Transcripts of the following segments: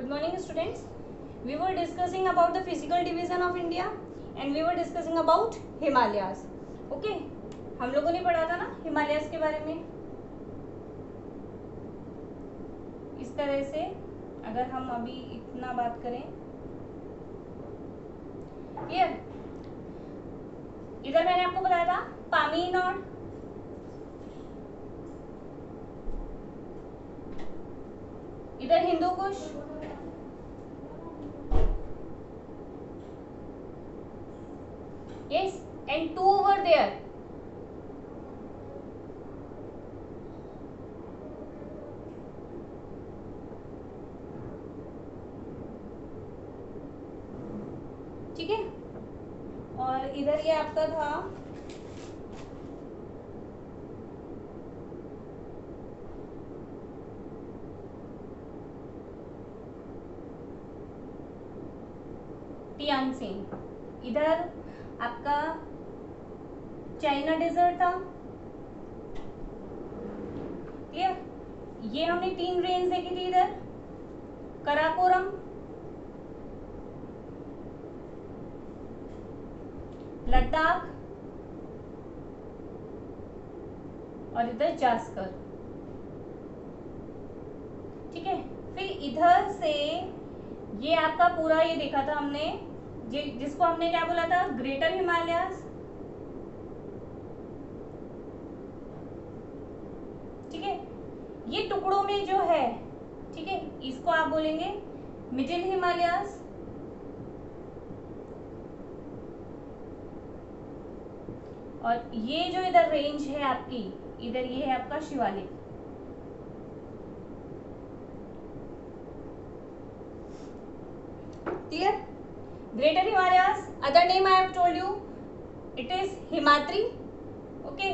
morning students. We were discussing about the physical division of India and we were discussing about Himalayas. Okay, हम लोगों ने पढ़ा था ना हिमालयाज के बारे में. इस तरह से अगर हम अभी इतना बात करें, क्लियर. इधर मैंने आपको बताया था पामीन और इधर Hindu Kush, yes, and two over there. ठीक है, और इधर ये आपका था टियानसिन. इधर आपका चाइना डेजर्ट था. क्लियर. ये हमने 3 रेंज देखी थी. इधर कराकोरम, लद्दाख और इधर जास्कर. ठीक है. फिर इधर से ये आपका पूरा ये देखा था हमने, जिसको हमने क्या बोला था, ग्रेटर हिमालयाज. ठीक है. ये टुकड़ों में जो है, ठीक है, इसको आप बोलेंगे मिडिल हिमालयाज. और ये जो इधर रेंज है आपकी, इधर ये है आपका Shivalik. Clear. Greater Himalayas, other name I have told you, it is Himadri. Okay.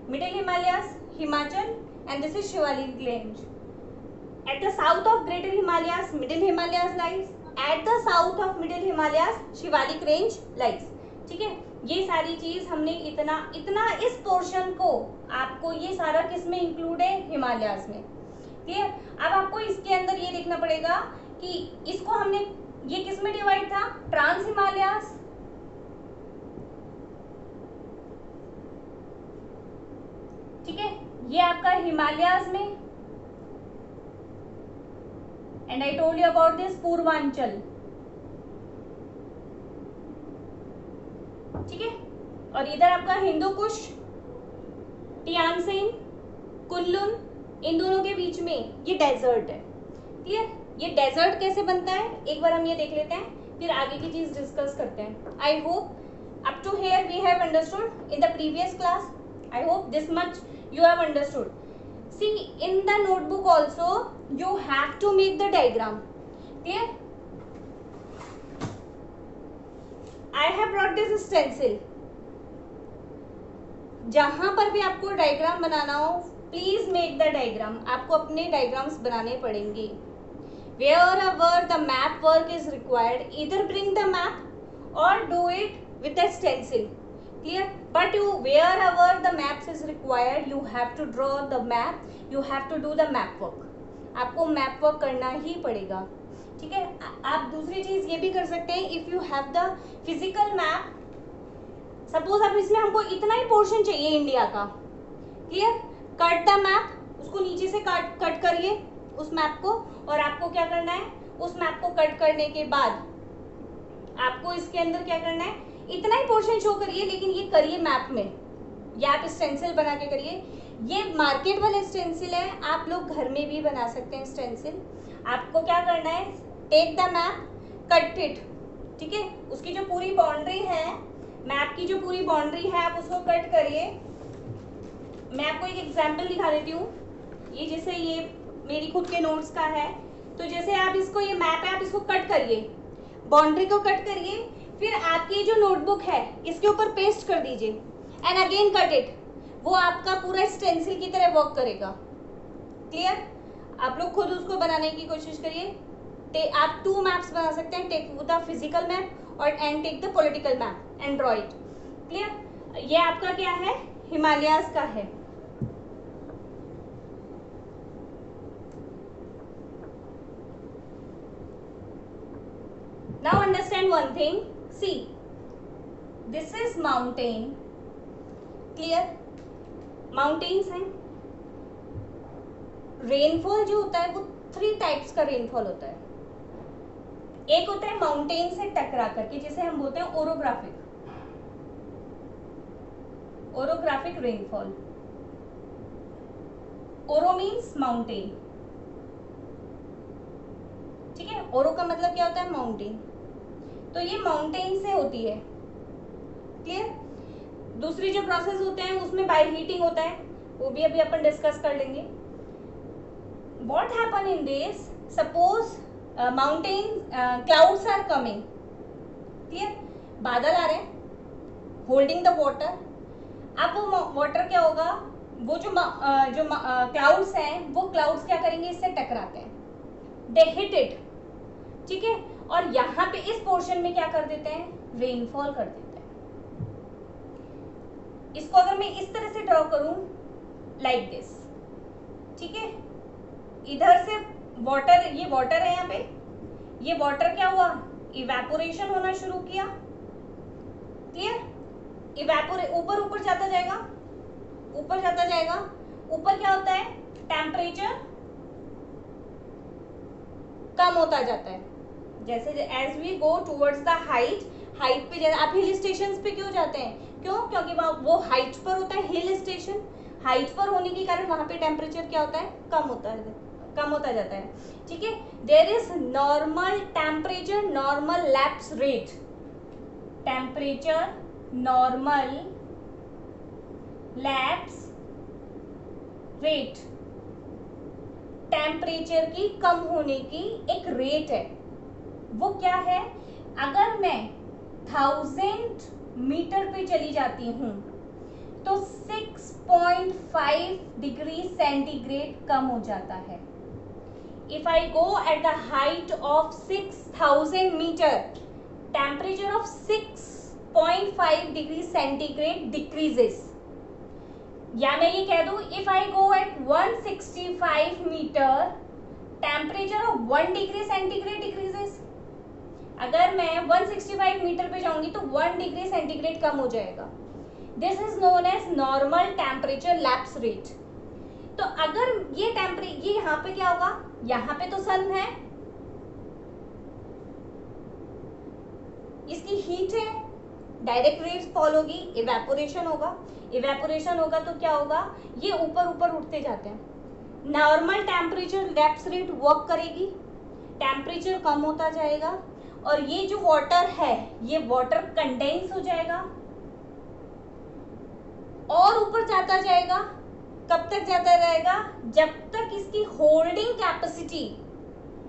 Middle Himalayas Himachal and this is Shivalik range. At the south of Greater Himalayas, Middle Himalayas lies. At the south of Middle Himalayas, Shivalik range lies. ठीक है. ये सारी चीज हमने इतना इस portion को आपको ये सारा किस में इंक्लूड है, हिमालयाज में. क्लियर. अब आपको इसके अंदर ये देखना पड़ेगा कि इसको हमने ये किस में डिवाइड था, ट्रांस हिमालयाज. ठीक है. ये आपका हिमालयाज में, and I told you about this Purvanchal. ठीक है. और इधर आपका हिंदू कुश, टियानसिन, कुनलुन, इन दोनों के बीच में ये डेजर्ट है. क्लियर. ये डेजर्ट कैसे बनता है एक बार हम ये देख लेते हैं, फिर आगे की चीज डिस्कस करते हैं. I hope up to here we have understood in the previous class. I hope this much you have understood. See, in the notebook also you have to make the diagram. Clear. I have brought this stencil. जहां पर भी आपको diagram बनाना हो, please make the diagram. आपको अपने diagrams बनाने पड़ेंगे. Wherever the map work is required, either bring the map or do it with the stencil. Clear. But wherever the maps is required, you have to draw the map, you have to do the map work. आपको map work करना ही पड़ेगा. ठीक है. आप दूसरी चीज ये भी कर सकते हैं, if you have the physical map, suppose अब इसमें हमको इतना ही पोर्शन चाहिए इंडिया का. क्लियर. कट द मैप, उसको नीचे से कट करिए उस मैप को, और आपको क्या करना है, उस मैप को कट करने के बाद आपको इसके अंदर क्या करना है, इतना ही पोर्शन शो करिए, लेकिन ये करिए मैप में, या आप स्टेंसिल बना के करिए. ये मार्केट वाले स्टेंसिल है, आप लोग घर में भी बना सकते हैं स्टेंसिल. आपको क्या करना है, take the map, cut it. ठीक है. उसकी जो पूरी बाउंड्री है, मैप की जो पूरी बाउंड्री है, आप उसको कट करिए. मैं आपको एक एग्जाम्पल दिखा देती हूँ. ये जैसे ये मेरी खुद के नोट्स का है, तो जैसे आप इसको, ये मैप है, आप इसको कट करिए, बाउंड्री को कट करिए, फिर आपकी जो नोटबुक है इसके ऊपर पेस्ट कर दीजिए, एंड अगेन कट इट. वो आपका पूरा स्टेंसिल की तरह वर्क करेगा. क्लियर. आप लोग खुद उसको बनाने की कोशिश करिए. आप 2 मैप्स बना सकते हैं, टेक द फिजिकल मैप और and take the political map and draw it. Clear. ये आपका क्या है, हिमालयाज का है. Now understand one thing, see this is mountain, clear, mountains हैं। रेनफॉल जो होता है वो 3 टाइप्स का रेनफॉल होता है। एक होता है माउंटेन से टकरा करके, जिसे हम बोलते हैं ओरोग्राफिक, ओरोग्राफिक रेनफॉल। ओरो मीन्स माउंटेन, ठीक है, ओरो का मतलब क्या होता है, माउंटेन। तो ये माउंटेन से होती है, क्लियर। दूसरी जो प्रोसेस होते हैं उसमें बाय हीटिंग होता है, वो भी अभी अपन डिस्कस कर लेंगे। What happen in this, suppose mountain clouds are coming, clear, बादल आ रहे हैं, होल्डिंग द वाटर। अब वो वाटर क्या होगा, वो जो क्लाउड्स हैं वो क्लाउड्स क्या करेंगे, इससे टकराते हैं, दे हिट इट, ठीक है, और यहाँ पे इस पोर्शन में क्या कर देते हैं, रेनफॉल कर देते हैं। इसको अगर मैं इस तरह से ड्रॉ करूं, लाइक दिस, ठीक है, इधर से वाटर, ये वाटर है यहाँ पे, ये वाटर क्या हुआ, इवेपोरेशन होना शुरू किया, क्लियर, ऊपर ऊपर जाता जाएगा, ऊपर जाता जाएगा। ऊपर क्या होता है, टेम्परेचर कम होता जाता है, जैसे as we go towards the height पे। जैसे आप हिल स्टेशन पे क्यों जाते हैं, क्यों, क्योंकि वो हाइट पर होता है, हिल स्टेशन हाइट पर होने के कारण वहां पे टेम्परेचर क्या होता है, कम होता जाता है, ठीक है। There is normal temperature, normal lapse rate, temperature normal lapse rate, temperature की कम होने की एक रेट है। वो क्या है, अगर मैं 1000 मीटर पे चली जाती हूं तो 6.5 डिग्री सेंटीग्रेड कम हो जाता है। If I go at the height of 6000 metre, temperature of 6.5 degree centigrade decreases. या मैं ये कह दूं, if I go at 165 metre, temperature of 1 degree centigrade decreases. अगर मैं 165 मीटर पे जाऊंगी तो 1 डिग्री सेंटीग्रेड कम हो जाएगा। This is known as normal temperature lapse rate. तो अगर ये ये यहाँ पे क्या होगा, यहाँ पे तो सन है, इसकी हीट है, डायरेक्ट रेट फॉल होगी, इवेपोरेशन होगा, इवेपोरेशन होगा तो क्या होगा, ये ऊपर ऊपर उठते जाते हैं। Normal temperature lapse rate work करेगी, टेम्परेचर कम होता जाएगा, और ये जो वाटर है ये वाटर कंडेंस हो जाएगा और ऊपर जाता जाएगा। कब तक जाता रहेगा, जब तक इसकी होल्डिंग कैपेसिटी,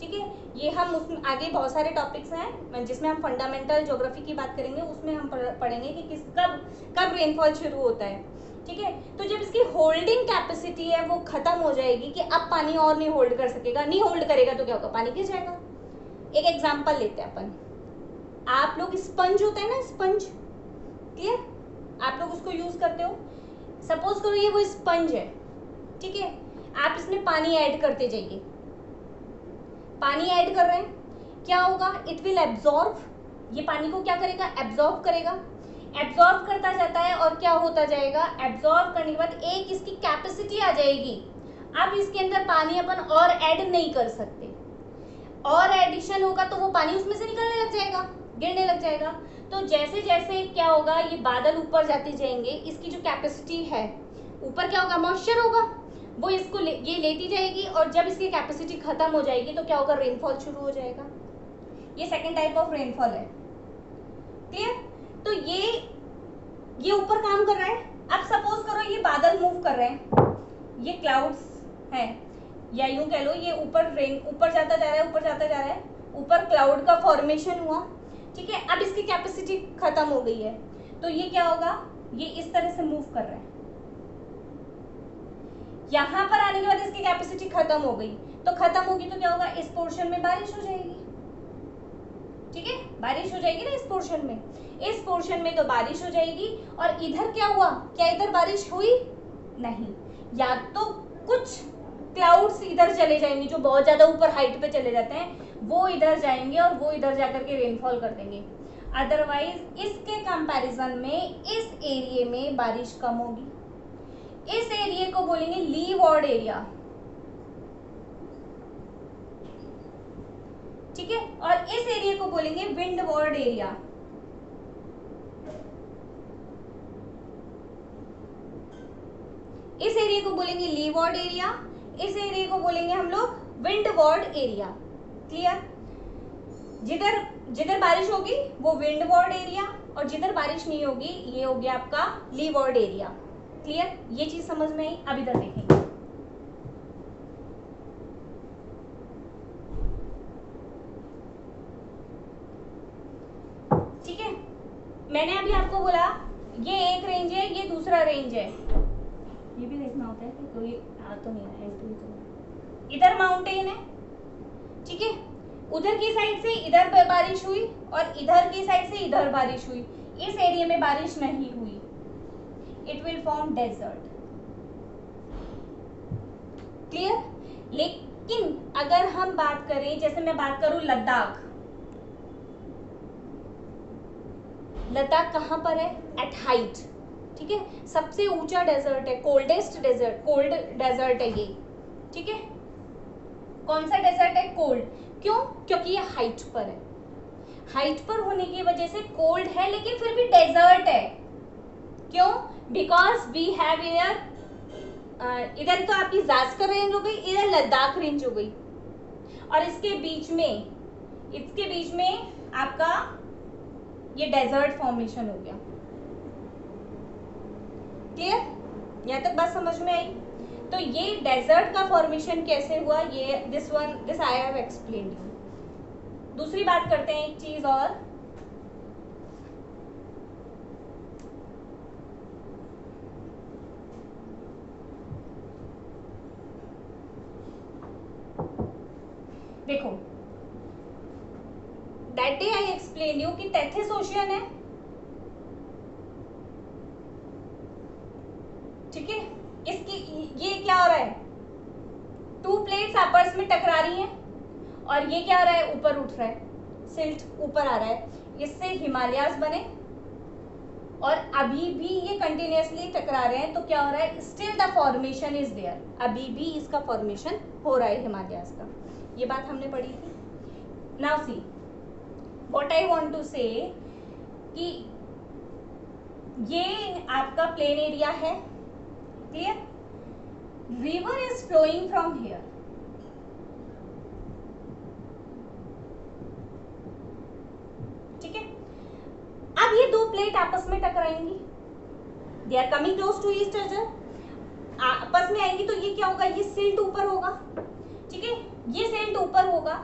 ठीक है, ये हम उसमें आगे बहुत सारे टॉपिक्स हैं जिसमें हम फंडामेंटल ज्योग्राफी की बात करेंगे, उसमें हम पढ़ेंगे कि कब रेनफॉल शुरू होता है, ठीक है। तो जब इसकी होल्डिंग कैपेसिटी है वो खत्म हो जाएगी कि अब पानी और नहीं होल्ड कर सकेगा, नहीं होल्ड करेगा तो क्या होगा, पानी गिर जाएगा। एक एग्जांपल लेते हैं अपन, आप लोग स्पंज होता है ना, स्पंज, क्लियर, आप लोग उसको यूज करते हो। सपोज करो ये वो स्पंज है, ठीक है, आप इसमें पानी ऐड करते जाइए, पानी ऐड कर रहे हैं, क्या होगा, इट विल एब्जॉर्ब, ये पानी को क्या करेगा, एब्जॉर्ब करेगा, एब्जॉर्ब करता जाता है और क्या होता जाएगा, एब्जॉर्ब करने के बाद एक इसकी कैपेसिटी आ जाएगी। अब इसके अंदर पानी अपन और ऐड नहीं कर सकते, और एडिशन होगा तो वो पानी उसमें से निकलने लग जाएगा, गिरने लग जाएगा। तो जैसे जैसे क्या होगा, ये बादल ऊपर जाते जाएंगे, इसकी जो कैपेसिटी है, ऊपर क्या होगा, मॉइस्चर होगा, वो इसको ये लेती जाएगी, और जब इसकी कैपेसिटी खत्म हो जाएगी तो क्या होगा, रेनफॉल शुरू हो जाएगा। ये सेकेंड टाइप ऑफ रेनफॉल है, क्लियर। तो ये ऊपर काम कर रहा है। अब सपोज करो ये बादल मूव कर रहे हैं, ये क्लाउड्स हैं, या यूं कह लो ये ऊपर जाता जा रहा है, ऊपर जाता जा रहा है, ऊपर क्लाउड का फॉर्मेशन हुआ, ठीक है। अब इसकी कैपेसिटी खत्म हो गई है, तो ये क्या होगा, ये इस तरह से मूव कर रहा है। यहां पर आने के बाद इसकी कैपेसिटी खत्म हो गई, तो खत्म होगी तो क्या होगा, इस पोर्शन में बारिश हो जाएगी, ठीक है, बारिश हो जाएगी ना इस पोर्शन में, इस पोर्शन में तो बारिश हो जाएगी। और इधर क्या हुआ, क्या इधर बारिश हुई, नहीं, या तो कुछ क्लाउड्स इधर चले जाएंगे जो बहुत ज्यादा ऊपर हाइट पे चले जाते हैं, वो इधर जाएंगे और वो इधर जाकर के रेनफॉल कर देंगे। अदरवाइज इसके कंपैरिजन में इस एरिया में बारिश कम होगी। इस एरिया को बोलेंगे लीवॉर्ड एरिया, ठीक है, और इस एरिया को बोलेंगे विंडवर्ड एरिया। इस एरिया को बोलेंगे लीवॉर्ड एरिया, इस एरिया को बोलेंगे हम लोग विंडवर्ड एरिया। क्लियर? जिधर जिधर बारिश होगी वो विंडवर्ड एरिया, और जिधर बारिश नहीं होगी ये हो गया आपका लीवॉर्ड एरिया। क्लियर? ये चीज समझ में आई? अब इधर देखेंगे। ठीक है, मैंने अभी आपको बोला ये एक रेंज है, ये दूसरा रेंज है। ये भी देखना होता है कि कोई आ तो नहीं है, एंट्री तो नहीं। इधर माउंटेन है, ठीक है, उधर की साइड से इधर बारिश हुई और इधर की साइड से इधर बारिश हुई। इस एरिया में बारिश नहीं हुई, it will form desert. Clear? लेकिन अगर हम बात करें, जैसे मैं बात करूं लद्दाख, लद्दाख कहां पर है? एट हाइट, ठीक है, सबसे ऊंचा डेजर्ट है, कोल्डेस्ट डेजर्ट, कोल्ड डेजर्ट है ये, ठीक है। कौन सा डेजर्ट है? कोल्ड। क्यों? क्योंकि ये हाइट पर है। हाइट पर होने की वजह से कोल्ड है, लेकिन फिर भी डेजर्ट है। क्यों? बिकॉज वी हैव हियर, इधर तो आपकी जास्कर रेंज हो गई, इधर लद्दाख रेंज हो गई, और इसके बीच में आपका ये डेजर्ट फॉर्मेशन हो गया। क्लियर? यहाँ तक बात समझ में आई? तो ये डेजर्ट का फॉर्मेशन कैसे हुआ, ये this I have explained you. दूसरी बात करते हैं एक चीज और, देखो that day I explain you कि टेथिस ओशियन है, ठीक है, इसकी ये क्या हो रहा है, टू प्लेट्स आपस में टकरा रही हैं, और ये क्या हो रहा है, ऊपर उठ रहा है, सिल्ट ऊपर आ रहा है, इससे हिमालयाज बने, और अभी भी ये कंटिन्यूअसली टकरा रहे हैं, तो क्या हो रहा है, still the formation is there, अभी भी इसका फॉर्मेशन हो रहा है हिमालयाज का। ये बात हमने पढ़ी थी। Now see what I want to say, कि ये आपका प्लेन एरिया है, clear, river is flowing from here, ठीक है। अब ये दो प्लेट आपस में टकराएंगी, they are coming close to each other, आपस में आएंगी, तो ये क्या होगा, ये सिल्ट ऊपर होगा, ठीक है, ये सिल्ट ऊपर होगा।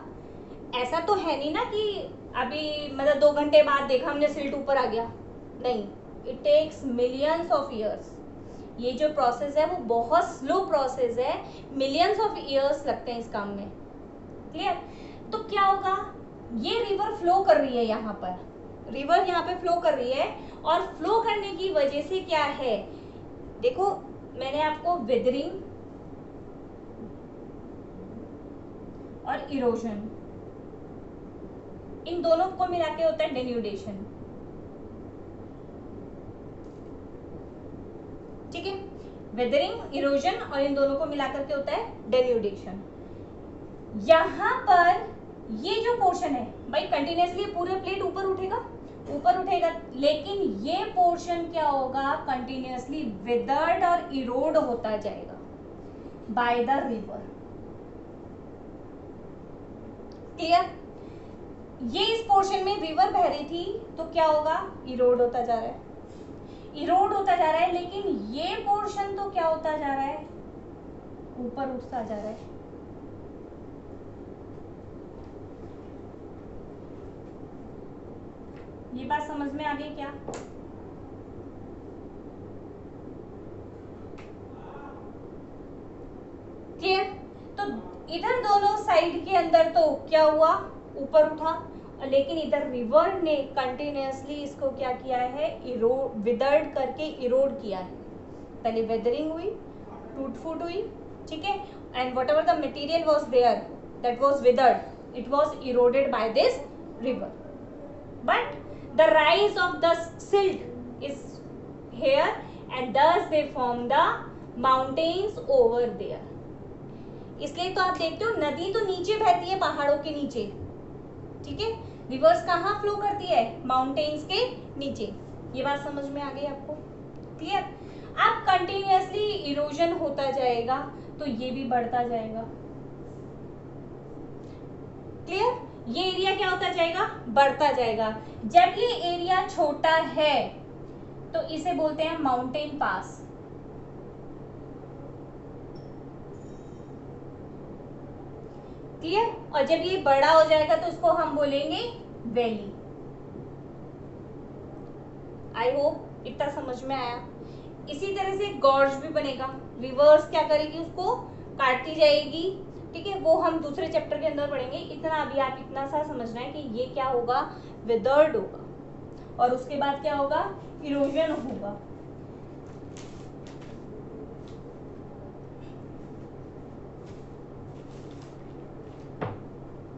ऐसा तो है नहीं ना कि अभी मतलब 2 घंटे बाद देखा हमने सिल्ट ऊपर आ गया, नहीं, it takes millions of years. ये जो प्रोसेस है वो बहुत स्लो प्रोसेस है, मिलियंस ऑफ ईयर्स लगते हैं इस काम में। क्लियर? तो क्या होगा, ये रिवर फ्लो कर रही है, यहाँ पर रिवर यहाँ पे फ्लो कर रही है, और फ्लो करने की वजह से क्या है, देखो मैंने आपको वेदरिंग और इरोजन, इन दोनों को मिला के होता है डेन्यूडेशन, ठीक है, वेदरिंग, इरोजन और इन दोनों को मिलाकर के होता है डेन्यूडेशन। यहां पर ये जो पोर्शन है भाई, कंटिन्यूअसली पूरे प्लेट ऊपर उठेगा, लेकिन ये पोर्शन क्या होगा, कंटिन्यूअसली विदर्ड और इरोड होता जाएगा बाय द रिवर। क्लियर? ये इस पोर्शन में रिवर बह रही थी, तो क्या होगा, इरोड होता जा रहा है, लेकिन ये पोर्शन तो क्या होता जा रहा है, ऊपर उठता जा रहा है। ये बात समझ में आ गई क्या? क्लियर? तो इधर दोनों साइड के अंदर तो क्या हुआ, ऊपर उठा, लेकिन इधर रिवर ने कंटिन्यूअसली इसको क्या किया है, विदर्ड करके इरोड किया है। पहले वेदरिंग हुई, टूट फूट हुई, ठीक है, and whatever the material was there that was withered, it was eroded by this river, but the rise of the silt is here and thus they form the mountains over there. इसलिए तो आप देखते हो नदी तो नीचे बहती है पहाड़ों के नीचे, ठीक है, रिवर्स कहाँ फ्लो करती है, माउंटेन्स के नीचे। ये बात समझ में आ गई आपको, क्लियर। अब कंटिन्यूअसली इरोजन होता जाएगा तो ये भी बढ़ता जाएगा, क्लियर। ये एरिया क्या होता जाएगा, बढ़ता जाएगा। जब ये एरिया छोटा है तो इसे बोलते हैं माउंटेन पास, क्लियर। और जब ये बड़ा हो जाएगा तो उसको हम बोलेंगे वैली। आई होप इतना समझ में आया। इसी तरह से गॉर्ज भी बनेगा, रिवर्स क्या करेगी, उसको काटती जाएगी, ठीक है, वो हम दूसरे चैप्टर के अंदर पढ़ेंगे। इतना अभी आप इतना सा समझना है कि ये क्या होगा, विदर्ड होगा और उसके बाद क्या होगा, इरोजन होगा।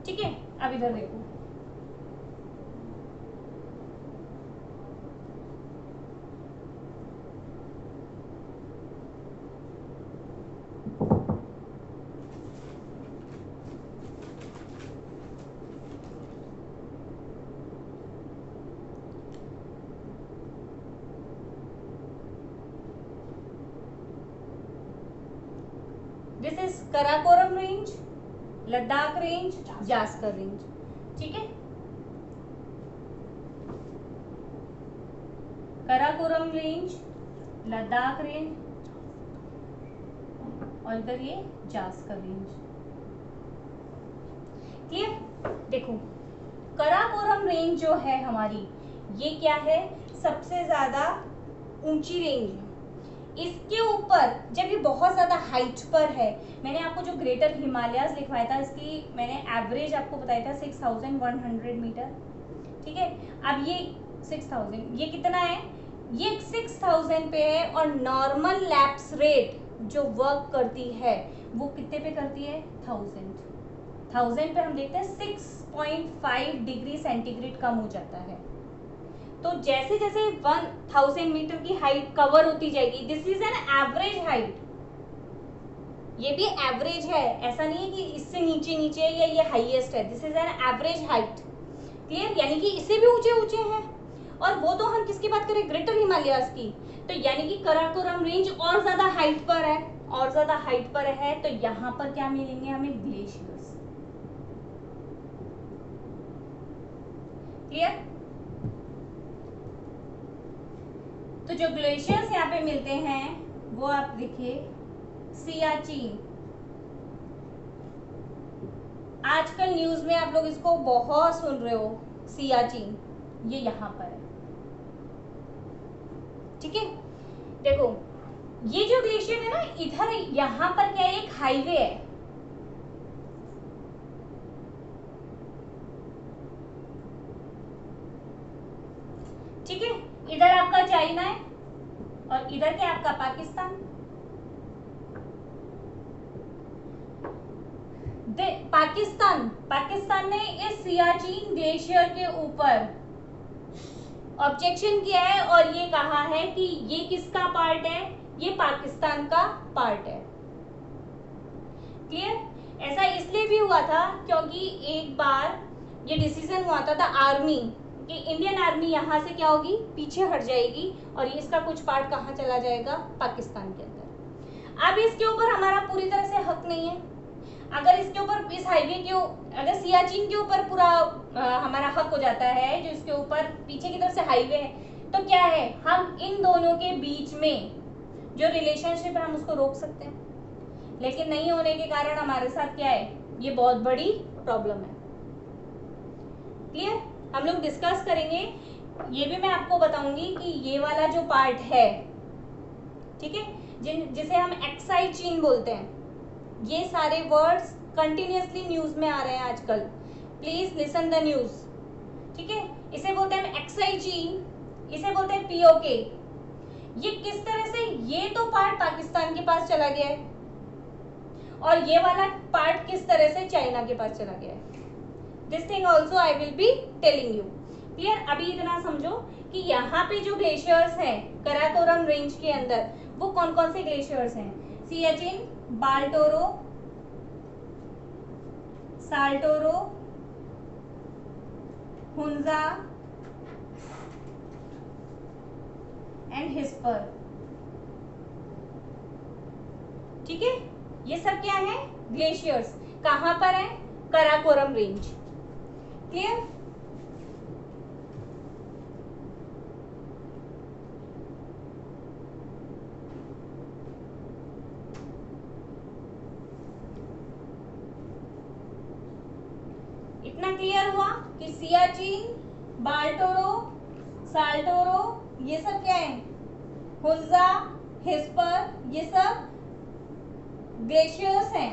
ठीक है, अब इधर देखो, this is Karakoram range, Ladakh range, Zanskar range, ठीक है। कराकोरम रेंज, लद्दाख रेंज और इधर ये जास्कर रेंज, क्लियर। देखो कराकोरम रेंज जो है हमारी, ये क्या है, सबसे ज्यादा ऊंची रेंज है। इसके ऊपर जब ये बहुत ज्यादा हाइट पर है, मैंने आपको जो ग्रेटर हिमालयाज लिखवाया था इसकी मैंने एवरेज आपको बताया था 6100 मीटर, ठीक है। अब ये 6000, ये कितना है, ये 6000 पे है और नॉर्मल लैप्स रेट जो वर्क करती है वो कितने पे करती है, 1000 पे हम देखते हैं 6.5 डिग्री सेंटीग्रेड कम हो जाता है। तो जैसे जैसे 1000 मीटर की हाइट कवर होती जाएगी, this is an average height, ये भी एवरेज है, ऐसा नहीं है कि इससे नीचे नीचे है या ये हाईएस्ट है, this is an average height, clear. यानी कि इससे भी ऊंचे ऊंचे हैं, और वो तो हम किसकी बात करें, ग्रेटर हिमालयाज की। तो यानी कि कराकोरम रेंज और ज्यादा हाइट पर है, और ज्यादा हाइट पर है, तो यहाँ पर क्या मिलेंगे हमें, ग्लेशियर्स, क्लियर। तो जो ग्लेशियर्स यहाँ पे मिलते हैं वो आप देखिए, सियाचिन, आजकल न्यूज में आप लोग इसको बहुत सुन रहे हो, सियाचिन, ये यहाँ पर है, ठीक है। देखो ये जो ग्लेशियर है ना, इधर यहाँ पर क्या है, एक हाईवे है, ठीक है। इधर आपका चाइना है और इधर क्या आपका पाकिस्तान। पाकिस्तान ने इस सियाचिन ग्लेशियर के ऊपर ऑब्जेक्शन किया है और ये कहा है कि ये किसका पार्ट है, ये पाकिस्तान का पार्ट है, क्लियर। ऐसा इसलिए भी हुआ था क्योंकि एक बार ये डिसीजन हुआ था आर्मी कि इंडियन आर्मी यहाँ से क्या होगी, पीछे हट जाएगी और इसका कुछ पार्ट कहाँ चला जाएगा, पाकिस्तान के अंदर। अब इसके ऊपर हमारा पूरी तरह से हक नहीं है। अगर इसके ऊपर, इस हाईवे के, अगर सियाचिन के ऊपर पूरा हमारा हक हो जाता है, जो इसके ऊपर पीछे की तरफ से हाईवे है, तो क्या है, हम इन दोनों के बीच में जो रिलेशनशिप है हम उसको रोक सकते हैं, लेकिन नहीं होने के कारण हमारे साथ क्या है, ये बहुत बड़ी प्रॉब्लम है, क्लियर। हम लोग डिस्कस करेंगे, ये भी मैं आपको बताऊंगी कि ये वाला जो पार्ट है, ठीक है, जिसे हम एक्साई चीन बोलते हैं, ये सारे वर्ड्स कंटिन्यूअसली न्यूज में आ रहे हैं आजकल, प्लीज लिसन द न्यूज, ठीक है। इसे बोलते हैं एक्साई चीन, इसे बोलते हैं पीओके। ये किस तरह से, ये तो पार्ट पाकिस्तान के पास चला गया है और ये वाला पार्ट किस तरह से चाइना के पास चला गया है, this thing also I will be telling you. Clear? अभी इतना समझो कि यहाँ पे जो ग्लेशियर्स हैं कराकोरम रेंज के अंदर, वो कौन कौन से ग्लेशियर्स हैं? Siachen, Baltoro, Saltoro, Hunza and hispa. ठीक है, ये सब क्या है? ग्लेशियर्स। कहां पर है? कराकोरम रेंज। क्लियर? इतना क्लियर हुआ कि सियाचिन, बाल्टोरो, साल्टोरो, ये सब क्या है? हुंजा, हिस्पर, ये सब ग्लेशियर्स हैं।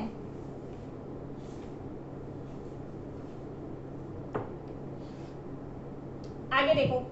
आगे देखो,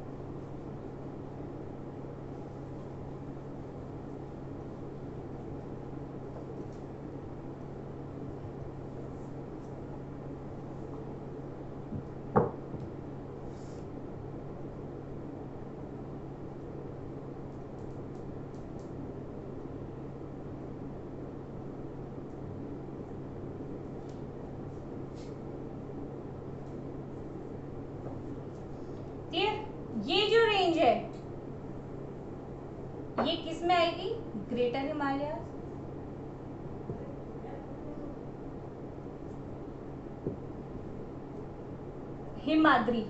ये जो रेंज है ये किस में आएगी? ग्रेटर हिमालय, हिमाद्री।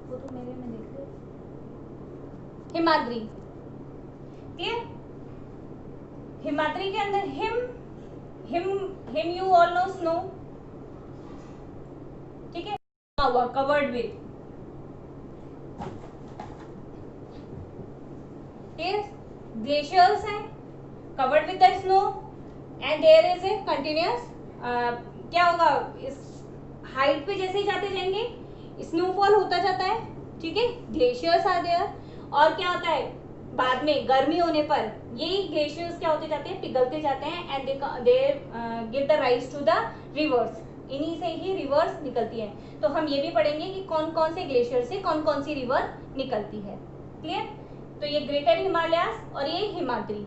वो तो मेरे में देख लो, हिमाद्री। क्लियर? हिमाद्री के अंदर हिम यू ऑल नो स्नो। ठीक है, हुआ कवर्ड विथ, ग्लेशियर्स हैं covered with the snow and there is a continuous, क्या होगा? इस हाइट पे जैसे ही जाते जाएंगे स्नोफॉल होता जाता है। ठीक है, ग्लेशियर्स आर देयर। और क्या होता है? बाद में गर्मी होने पर ये ग्लेशियर्स क्या होते जाते हैं? पिघलते जाते हैं and they give the rise to the rivers. इन्हीं से ही रिवर्स निकलती है। तो हम ये भी पढ़ेंगे कि कौन कौन से ग्लेशियर से कौन कौन सी रिवर निकलती है। क्लियर? तो ये ग्रेटर हिमालयास और ये हिमाद्री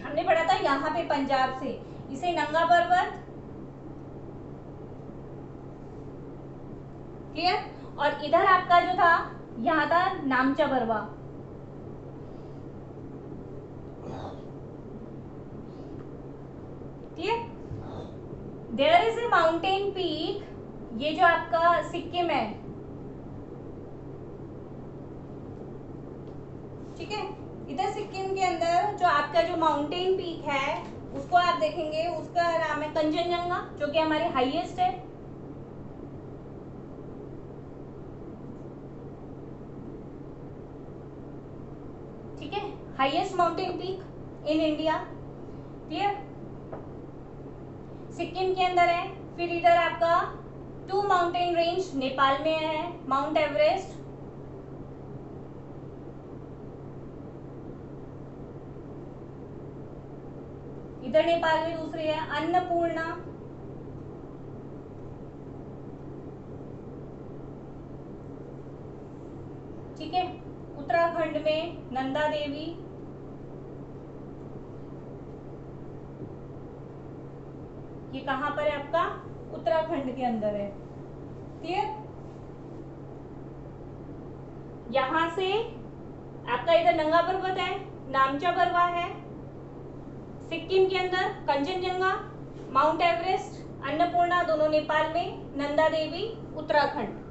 हमने पढ़ा था यहाँ पे पंजाब से, इसे नंगा पर्वत। क्लियर? और इधर आपका जो था यहाँ था Namcha Barwa. Clear? There is a mountain peak, ये जो आपका सिक्किम है। ठीक है, इधर सिक्किम के अंदर जो आपका जो माउंटेन पीक है उसको आप देखेंगे, उसका नाम है कंचनजंगा, जो कि हमारी हाईएस्ट है। ठीक है, highest mountain peak in India. Clear? Sikkim के अंदर है। फिर इधर आपका 2 माउंटेन रेंज नेपाल में है, माउंट एवरेस्ट, इधर नेपाल में दूसरी है अन्नपूर्णा। ठीक है, उत्तराखंड में नंदा देवी। ये कहां पर है? आपका उत्तराखंड के अंदर है। क्लियर? यहां से आपका इधर नंगा पर्वत है, नामचा बरवा है, सिक्किम के अंदर कंचनजंगा, माउंट एवरेस्ट, अन्नपूर्णा दोनों नेपाल में, नंदा देवी उत्तराखंड।